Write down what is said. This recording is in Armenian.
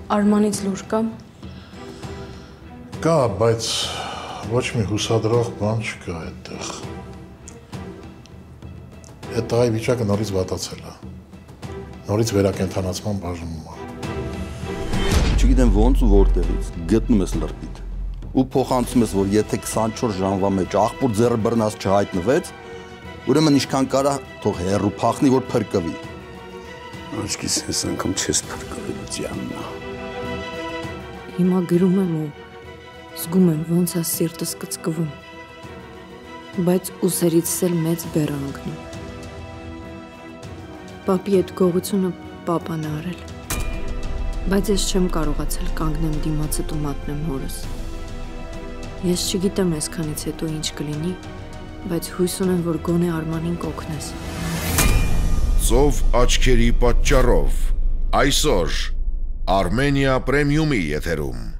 Արմանից լուր կա։ Կա, բայց ոչ մի հուսադրող բան չկա այդտեղ։ Այդ տղայի վիճակը նորից վատացել է։ Նորից վերակենդանացման բաժանում է։ Չգիտեմ ոնց ու որտեղից գտնում ես լրպիտ։ Ու փոխանցում ես, որ եթե 24 ժամվա մեջ աղբուր ձեռը բռնած չհայտնվեց, ուրեմն ինչքան կարա թող հերրու փախնի, որ փրկվի։ Աչքիս ես անգամ չես փրկվել Ձյաննա։ Հիմա գրում եմ ու զգում եմ ոնց է սիրտս կծկվում, բայց ուսերից էլ մեծ բեռ անգնում։ Պապի այդ գողությունը պապան է արել, բայց ես չեմ կարողացել կանգնեմ դիմացդ ու մատնեմ հորս։ Ես չգիտեմ այսքանից հետո ինչ կլինի, բայց հույս ունեմ, որ գոնե Արմանին կօգնես։ Ծով աչքերի պատճառով այսօր Armenia Premium-ի եթերում